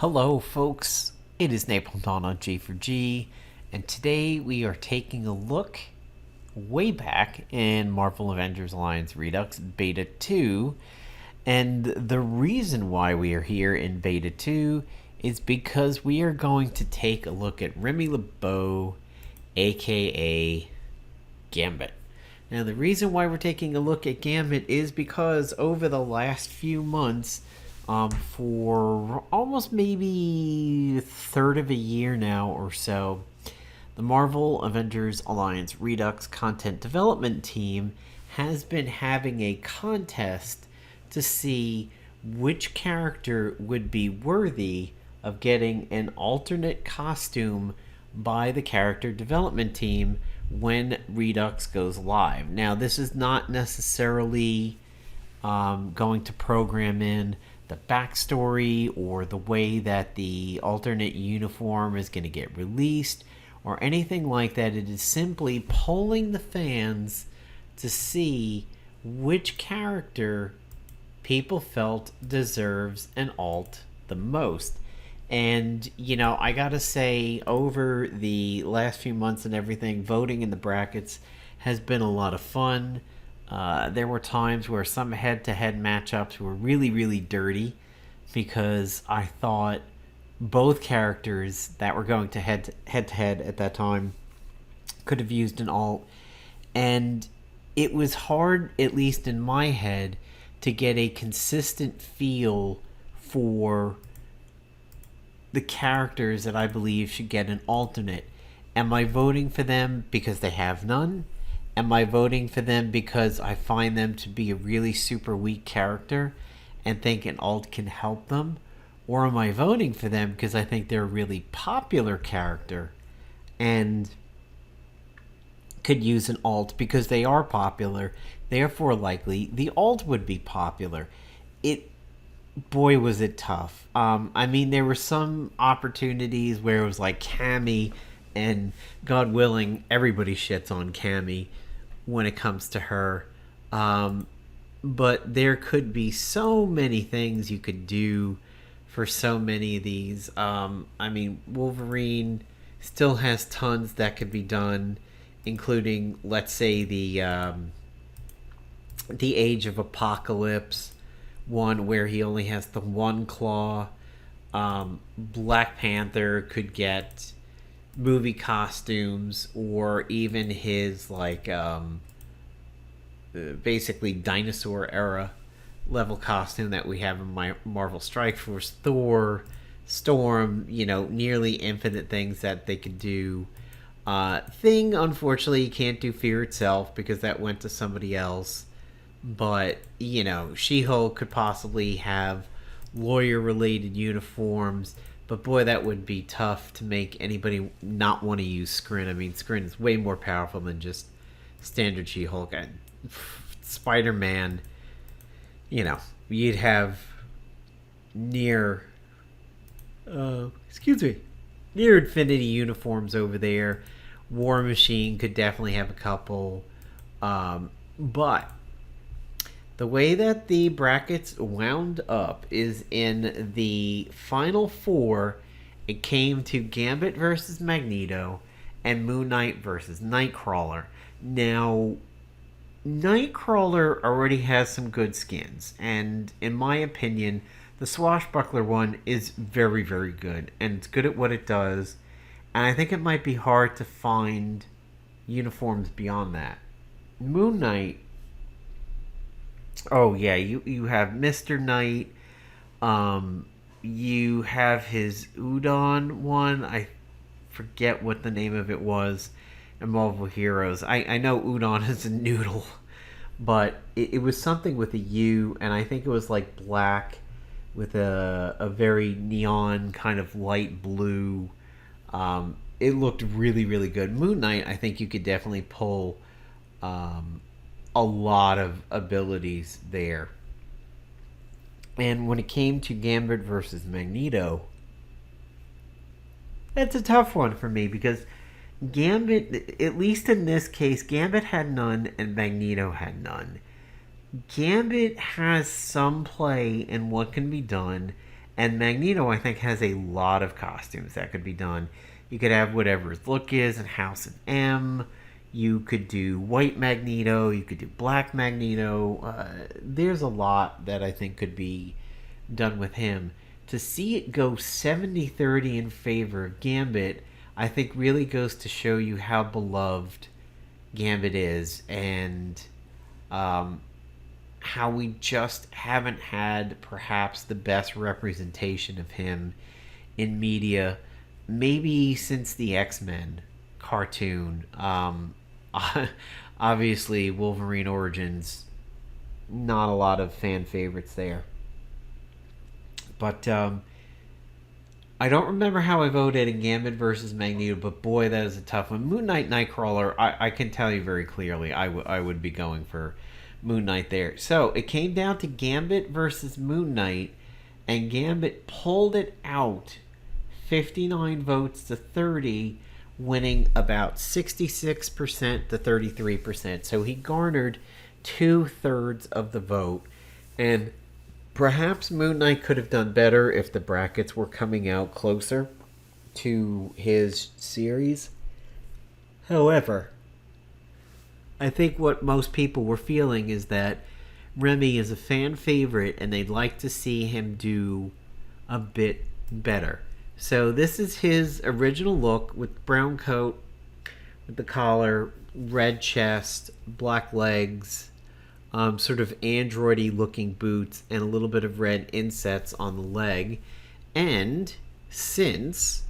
Hello, folks. It is Napalm Dawn on G4G, and today we are taking a look way back in Marvel Avengers Alliance Redux Beta 2. And the reason why we are here in Beta 2 is because we are going to take a look at Remy LeBeau, aka Gambit. Now, the reason why we're taking a look at Gambit is because over the last few months, for almost maybe a third of a year now or so, the Marvel Avengers Alliance Redux content development team has been having a contest to see which character would be worthy of getting an alternate costume by the character development team when Redux goes live. Now, this is not necessarily going to program in the backstory or the way that the alternate uniform is going to get released or anything like that. It is simply polling the fans to see which character people felt deserves an alt the most. And, I gotta say, over the last few months and everything, voting in the brackets has been a lot of fun. There were times where some head-to-head matchups were really, really dirty because I thought both characters that were going to head-to-head at that time could have used an alt. And it was hard, at least in my head, to get a consistent feel for the characters that I believe should get an alternate. Am I voting for them because they have none? Am I voting for them because I find them to be a really super weak character and think an alt can help them? Or am I voting for them because I think they're a really popular character and could use an alt because they are popular, therefore likely the alt would be popular? Boy, was it tough. There were some opportunities where it was like Cammy, and God willing, everybody shits on Cammy when it comes to her. But there could be so many things you could do for so many of these. Wolverine still has tons that could be done, including, let's say, the Age of Apocalypse one where he only has the one claw. Black Panther could get movie costumes, or even his basically dinosaur era level costume that we have in my Marvel Strike Force. Thor, Storm, nearly infinite things that they could do. Thing, unfortunately, can't do Fear itself because that went to somebody else. But, She-Hulk could possibly have lawyer-related uniforms. But boy, that would be tough to make anybody not want to use Skrin. Skrin is way more powerful than just standard She-Hulk. Spider-Man, you'd have near infinity uniforms over there. War Machine could definitely have a couple. But the way that the brackets wound up is in the final four, it came to Gambit versus Magneto and Moon Knight versus Nightcrawler. Now, Nightcrawler already has some good skins, and in my opinion, the Swashbuckler one is very, very good, and it's good at what it does, and I think it might be hard to find uniforms beyond that. Moon Knight, oh yeah, you have Mr. Knight, you have his Udon one, I forget what the name of it was, in Marvel Heroes. I know Udon is a noodle, but it was something with a U, and I think it was like black with a very neon kind of light blue. It looked really, really good. Moon Knight, I think you could definitely pull a lot of abilities there. And when it came to Gambit versus Magneto, that's a tough one for me because Gambit, at least in this case, Gambit had none and Magneto had none. Gambit has some play in what can be done, And Magneto, I think, has a lot of costumes that could be done. You could have whatever his look is in House of M. You could do white Magneto. You could do black Magneto. There's a lot that I think could be done with him. To see it go 70-30 in favor of Gambit, I think really goes to show you how beloved Gambit is, and how we just haven't had perhaps the best representation of him in media, maybe since the X-Men cartoon. Obviously, Wolverine Origins, not a lot of fan favorites there. But I don't remember how I voted in Gambit versus Magneto, but boy, that is a tough one. Moon Knight, Nightcrawler, I can tell you very clearly I would be going for Moon Knight there. So it came down to Gambit versus Moon Knight, and Gambit pulled it out 59 votes to 30, winning about 66% to 33%. So he garnered 2/3 of the vote. And perhaps Moon Knight could have done better if the brackets were coming out closer to his series. However, I think what most people were feeling is that Remy is a fan favorite and they'd like to see him do a bit better. So this is his original look with brown coat, with the collar, red chest, black legs, sort of androidy looking boots, and a little bit of red insets on the leg. And since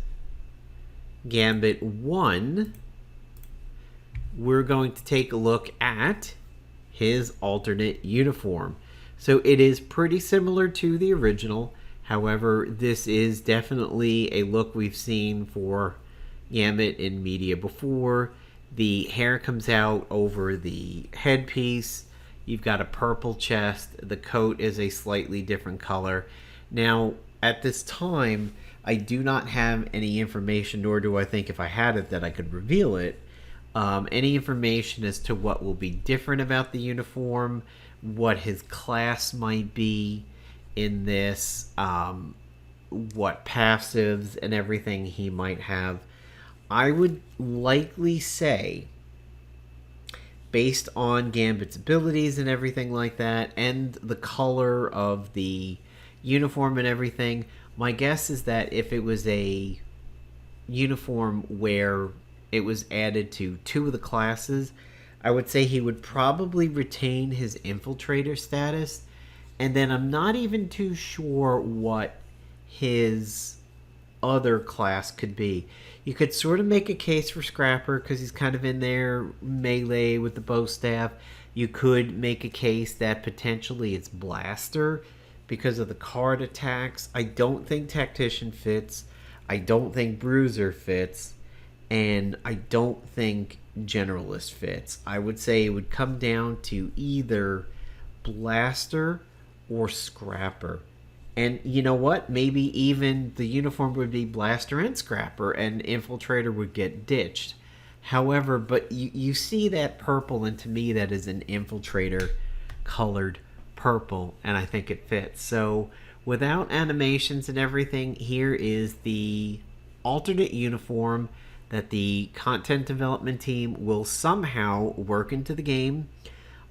Gambit won, we're going to take a look at his alternate uniform. So it is pretty similar to the original. However, this is definitely a look we've seen for Gambit in media before. The hair comes out over the headpiece. You've got a purple chest. The coat is a slightly different color. Now, at this time, I do not have any information, nor do I think if I had it that I could reveal it. Any information as to what will be different about the uniform, what his class might be in this, what passives and everything he might have. I would likely say, based on Gambit's abilities and everything like that, and the color of the uniform and everything, my guess is that if it was a uniform where it was added to 2 of the classes, I would say he would probably retain his infiltrator status. And then I'm not even too sure what his other class could be. You could sort of make a case for Scrapper because he's kind of in there melee with the bow staff. You could make a case that potentially it's Blaster because of the card attacks. I don't think Tactician fits. I don't think Bruiser fits. And I don't think Generalist fits. I would say it would come down to either Blaster or Scrapper. And you know what? Maybe even the uniform would be Blaster and Scrapper, and Infiltrator would get ditched. However, but you see that purple, and to me that is an Infiltrator colored purple, and I think it fits. So without animations and everything, here is the alternate uniform that the content development team will somehow work into the game.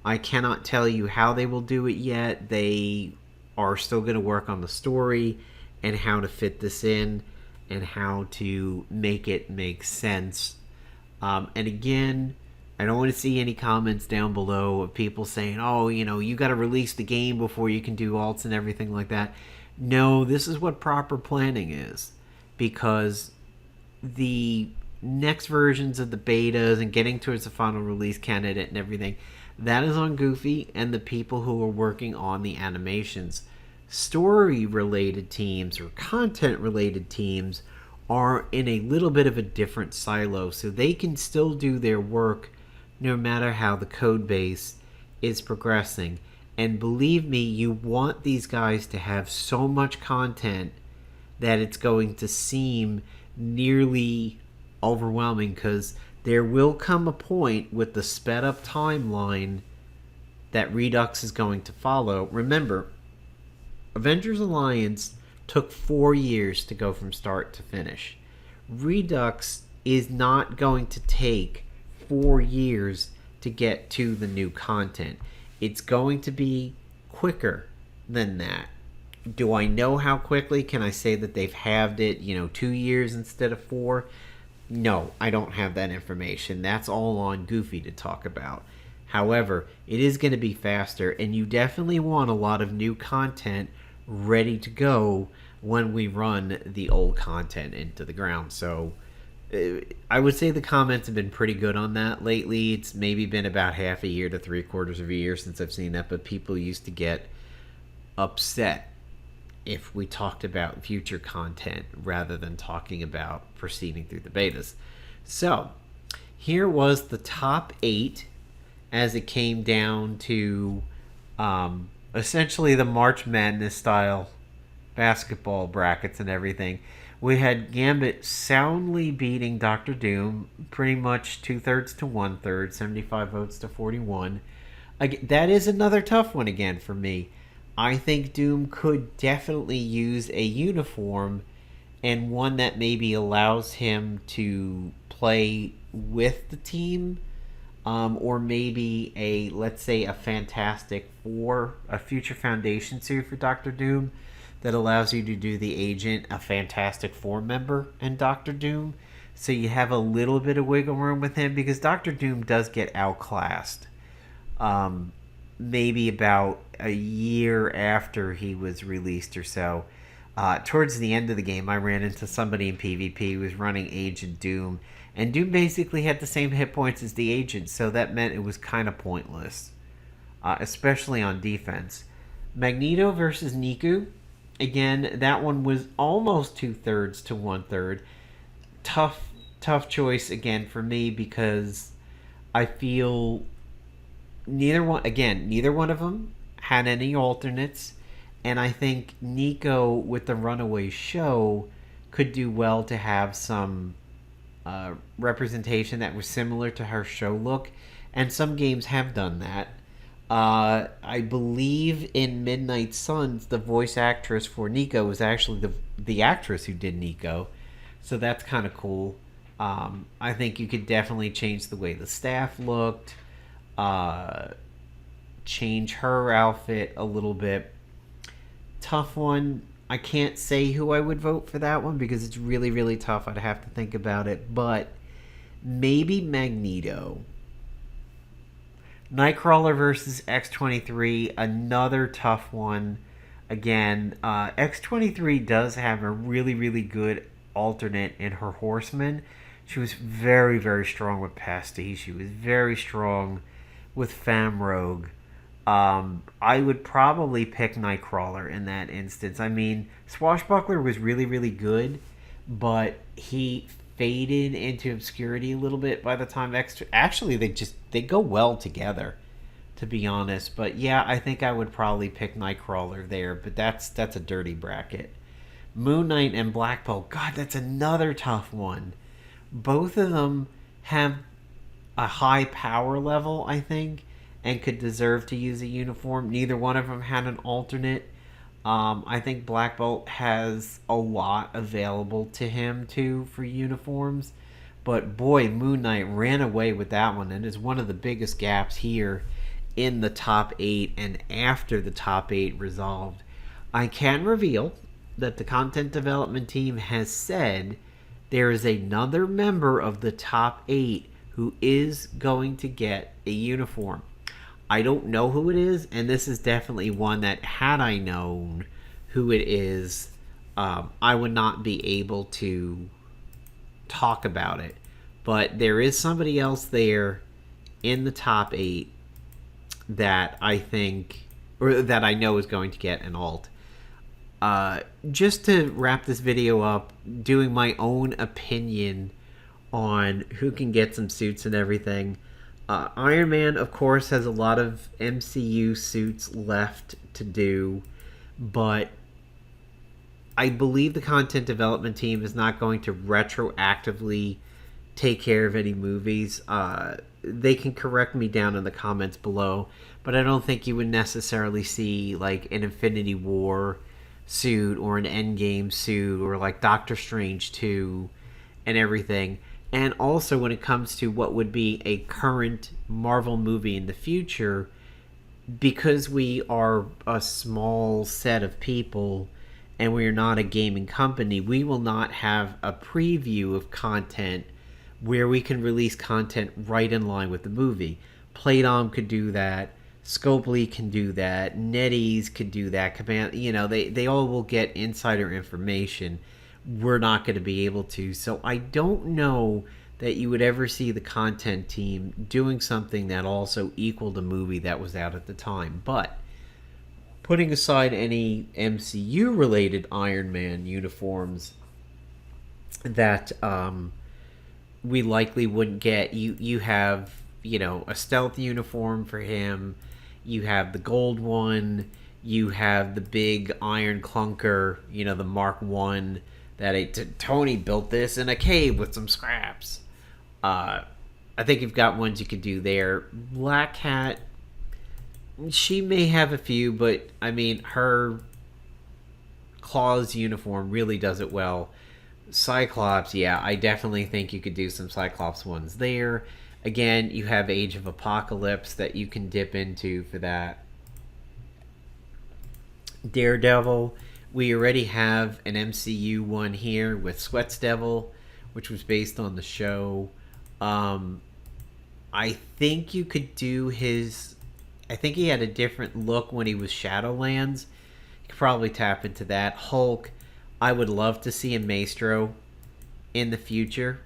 I cannot tell you how they will do it yet. They are still going to work on the story and how to fit this in and how to make it make sense. And again, I don't want to see any comments down below of people saying, oh, you got to release the game before you can do alts and everything like that. No, this is what proper planning is, because the next versions of the betas and getting towards the final release candidate and everything, that is on Goofy and the people who are working on the animations. Story-related teams or content-related teams are in a little bit of a different silo, so they can still do their work no matter how the code base is progressing. And believe me, you want these guys to have so much content that it's going to seem nearly overwhelming, because there will come a point with the sped up timeline that Redux is going to follow. Remember, Avengers Alliance took 4 years to go from start to finish. Redux is not going to take 4 years to get to the new content. It's going to be quicker than that. Do I know how quickly? Can I say that they've halved it, 2 years instead of 4? No, I don't have that information. That's all on Goofy to talk about. However, it is going to be faster, and you definitely want a lot of new content ready to go when we run the old content into the ground. So I would say the comments have been pretty good on that lately. It's maybe been about half a year to 3/4 of a year since I've seen that, but people used to get upset if we talked about future content rather than talking about proceeding through the betas. So here was the top 8 as it came down to essentially the March Madness style basketball brackets and everything. We had Gambit soundly beating Doctor Doom, pretty much 2/3 to 1/3, 75 votes to 41. Again, that is another tough one again for me. I think Doom could definitely use a uniform, and one that maybe allows him to play with the team, or maybe let's say a Fantastic Four, a future Foundation suit for Doctor Doom that allows you to do the Agent, a Fantastic Four member, and Doctor Doom. So you have a little bit of wiggle room with him, because Doctor Doom does get outclassed. Maybe about a year after he was released or so. Towards the end of the game, I ran into somebody in PvP who was running Agent Doom, and Doom basically had the same hit points as the Agent, so that meant it was kind of pointless, especially on defense. Magneto versus Nico. Again, that one was almost 2/3 to 1/3. Tough choice again for me, because I feel neither one of them had any alternates, and I think Nico with the Runaway Show could do well to have some representation that was similar to her show look, and some games have done that. I believe in Midnight Suns, the voice actress for Nico was actually the actress who did Nico, so that's kind of cool. I think you could definitely change the way the staff looked, change her outfit a little bit. Tough one. I can't say who I would vote for that one, because it's really, really tough. I'd have to think about it, but maybe Magneto. Nightcrawler versus X-23, another tough one. Again, X-23 does have a really, really good alternate in her Horseman. She was very, very strong with Pasty. She was very strong with Famrogue. I would probably pick Nightcrawler in that instance. I mean, Swashbuckler was really, really good, but he faded into obscurity a little bit by the time actually they go well together, to be honest. But yeah, I think I would probably pick Nightcrawler there, but that's a dirty bracket. Moon Knight and Black Bolt, God, that's another tough one. Both of them have a high power level, I think, and could deserve to use a uniform. Neither one of them had an alternate. I think Black Bolt has a lot available to him too for uniforms, but boy, Moon Knight ran away with that one, and is one of the biggest gaps here in the top 8 and after the top 8 resolved. I can reveal that the content development team has said there is another member of the top 8 who is going to get a uniform. I don't know who it is, and this is definitely one that, had I known who it is, I would not be able to talk about it. But there is somebody else there in the top 8 that I think, or that I know is going to get an alt. Just to wrap this video up, doing my own opinion on who can get some suits and everything. Iron Man, of course, has a lot of MCU suits left to do, but I believe the content development team is not going to retroactively take care of any movies. They can correct me down in the comments below, but I don't think you would necessarily see like an Infinity War suit or an Endgame suit or like Doctor Strange 2 and everything. And also when it comes to what would be a current Marvel movie in the future, because we are a small set of people and we are not a gaming company, we will not have a preview of content where we can release content right in line with the movie. Playdom could do that. Scopely can do that. NetEase could do that. Command, they all will get insider information. We're not going to be able to. So I don't know that you would ever see the content team doing something that also equaled a movie that was out at the time. But putting aside any MCU related Iron Man uniforms that we likely wouldn't get, you have a stealth uniform for him. You have the gold one. You have the big iron clunker, the Mark 1 that Tony built this in a cave with some scraps. I think you've got ones you could do there. Black Cat, she may have a few, but I mean, her Claws uniform really does it well. Cyclops, yeah, I definitely think you could do some Cyclops ones there. Again, you have Age of Apocalypse that you can dip into for that. Daredevil, we already have an MCU one here with Sweats Devil, which was based on the show. I think you could do his... I think he had a different look when he was Shadowlands. You could probably tap into that. Hulk, I would love to see a Maestro in the future.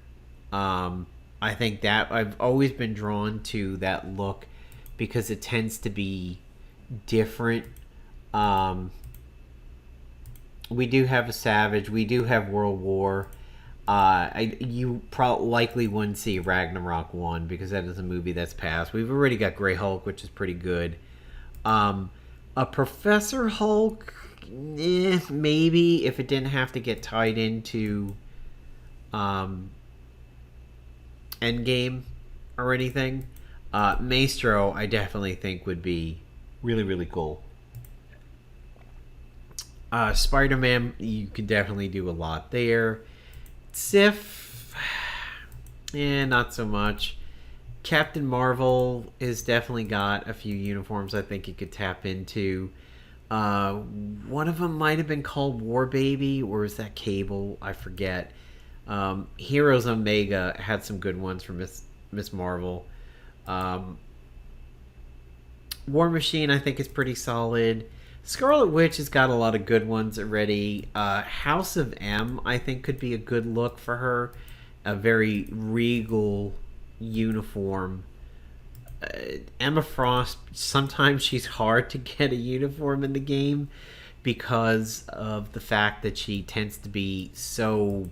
I think that I've always been drawn to that look because it tends to be different. We do have a Savage. We do have World War. You likely wouldn't see Ragnarok 1 because that is a movie that's passed. We've already got Grey Hulk, which is pretty good. A Professor Hulk, maybe if it didn't have to get tied into Endgame or anything. Maestro, I definitely think would be really, really cool. Spider-Man, you could definitely do a lot there. Sif, not so much. Captain Marvel has definitely got a few uniforms I think you could tap into. One of them might have been called War Baby, or is that Cable? I forget. Heroes Omega had some good ones from Miss Marvel. War Machine, I think, is pretty solid. Scarlet Witch has got a lot of good ones already. House of M, I think, could be a good look for her. A very regal uniform. Emma Frost, sometimes she's hard to get a uniform in the game because of the fact that she tends to be so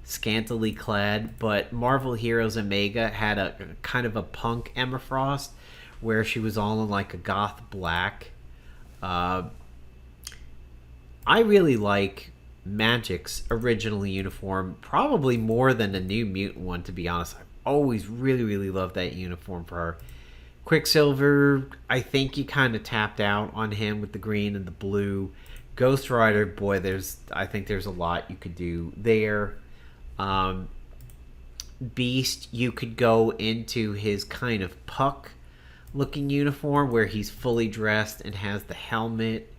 scantily clad. But Marvel Heroes Omega had a kind of a punk Emma Frost where she was all in like a goth black. I really like Magic's original uniform, probably more than the New Mutant one, to be honest. I've always really, really loved that uniform for her. Quicksilver, I think you kind of tapped out on him with the green and the blue. Ghost Rider, boy, I think there's a lot you could do there. Beast, you could go into his kind of Puck looking uniform where he's fully dressed and has the helmet.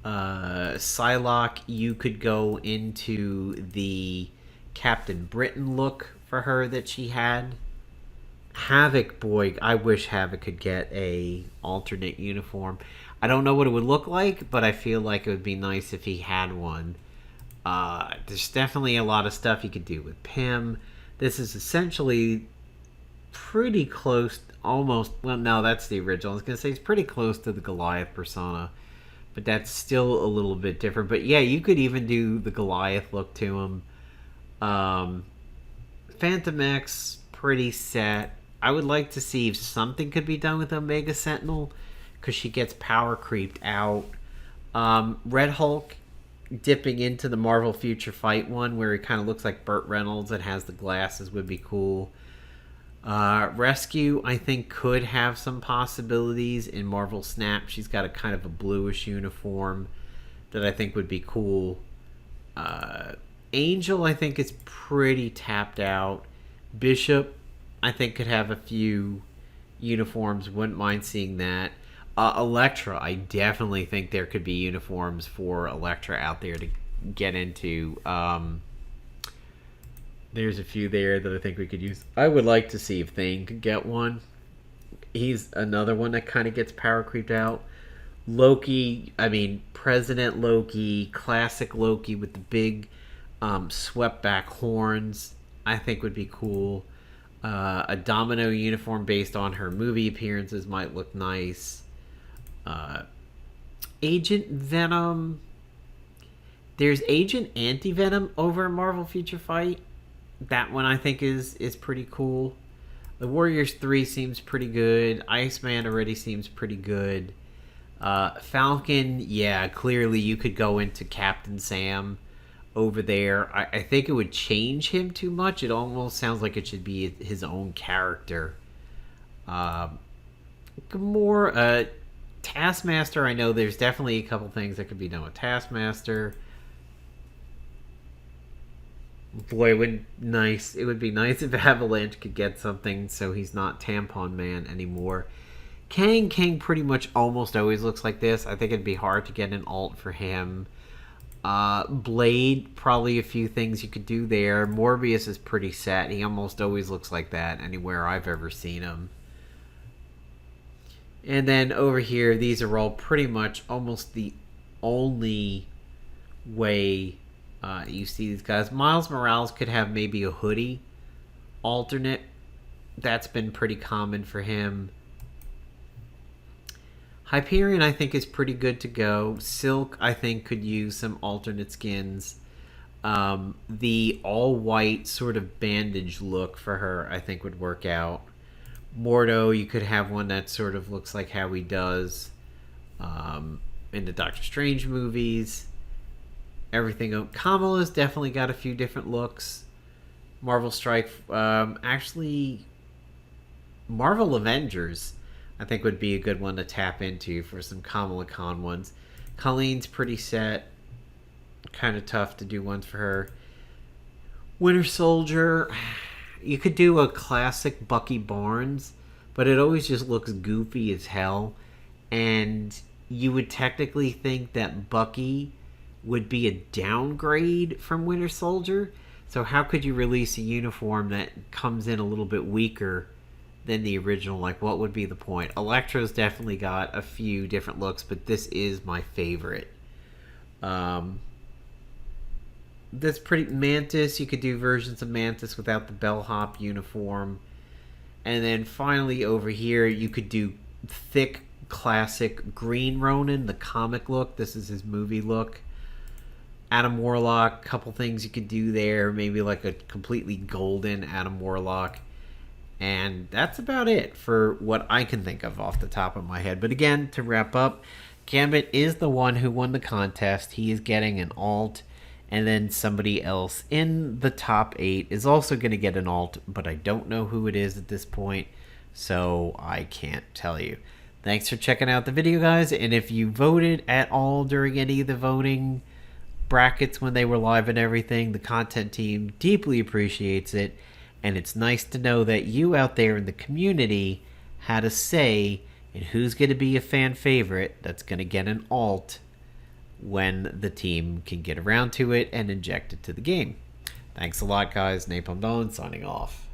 Psylocke, you could go into the Captain Britain look for her that she had. Havoc, boy, I wish Havoc could get a alternate uniform. I don't know what it would look like, but I feel like it would be nice if he had one. There's definitely a lot of stuff you could do with Pym. This is essentially pretty close, almost, well, no, that's the original. I was going to say it's pretty close to the Goliath persona, but that's still a little bit different. But yeah, you could even do the Goliath look to him. Phantom X, pretty set. I would like to see if something could be done with Omega Sentinel, because she gets power creeped out. Red Hulk, dipping into the Marvel Future Fight one, where he kind of looks like Burt Reynolds and has the glasses, would be cool. Rescue, I think, could have some possibilities in Marvel Snap. She's got a kind of a bluish uniform. that I think would be cool. Angel, I think, is pretty tapped out. Bishop, I think, could have a few uniforms. Wouldn't mind seeing that. Elektra, I definitely think there could be uniforms for Elektra out there to get into. There's a few there that I think we could use. I would like to see if Thane could get one. He's another one that kind of gets power creeped out. Loki, I mean, President Loki, classic Loki with the big swept back horns, I think would be cool. A Domino uniform based on her movie appearances might look nice. Agent Venom. There's Agent Anti-Venom over in Marvel Future Fight. That one I think is pretty cool. The Warriors 3 seems pretty good. Iceman already seems pretty good. Falcon, yeah, clearly you could go into Captain Sam over there. I think it would change him too much. It almost sounds like it should be his own character. Gamora, Taskmaster, I know there's definitely a couple things that could be done with Taskmaster. Boy, it would be nice if Avalanche could get something so he's not Tampon Man anymore. Kang pretty much almost always looks like this. I think it'd be hard to get an alt for him. Blade, probably a few things you could do there. Morbius is pretty set. He almost always looks like that anywhere I've ever seen him. And then over here, these are all pretty much almost the only way you see these guys. Miles Morales could have maybe a hoodie alternate. That's been pretty common for him. Hyperion, I think, is pretty good to go. Silk, I think, could use some alternate skins. The all-white sort of bandage look for her, I think, would work out. Mordo, you could have one that sort of looks like how he does in the Doctor Strange movies. Everything. Kamala's definitely got a few different looks. Marvel Strike. Actually, Marvel Avengers, I think, would be a good one to tap into for some Kamala Khan ones. Colleen's pretty set. Kind of tough to do ones for her. Winter Soldier, you could do a classic Bucky Barnes, but it always just looks goofy as hell. And you would technically think that Bucky would be a downgrade from Winter Soldier. So how could you release a uniform that comes in a little bit weaker than the original? Like, what would be the point? Elektra's definitely got a few different looks, but this is my favorite. That's pretty. Mantis, you could do versions of Mantis without the bellhop uniform. And then finally over here, you could do thick, classic Green Ronin, the comic look. This is his movie look. Adam Warlock, couple things you could do there. Maybe like a completely golden Adam Warlock. And that's about it for what I can think of off the top of my head. But again, to wrap up, Gambit is the one who won the contest. He is getting an alt. And then somebody else in the top 8 is also going to get an alt. But I don't know who it is at this point. So I can't tell you. Thanks for checking out the video, guys. And if you voted at all during any of the voting brackets when they were live and everything, the content team deeply appreciates it. And it's nice to know that you out there in the community had a say in who's going to be a fan favorite that's going to get an alt when the team can get around to it and inject it to the game. Thanks a lot, guys. Napalm Dolan signing off.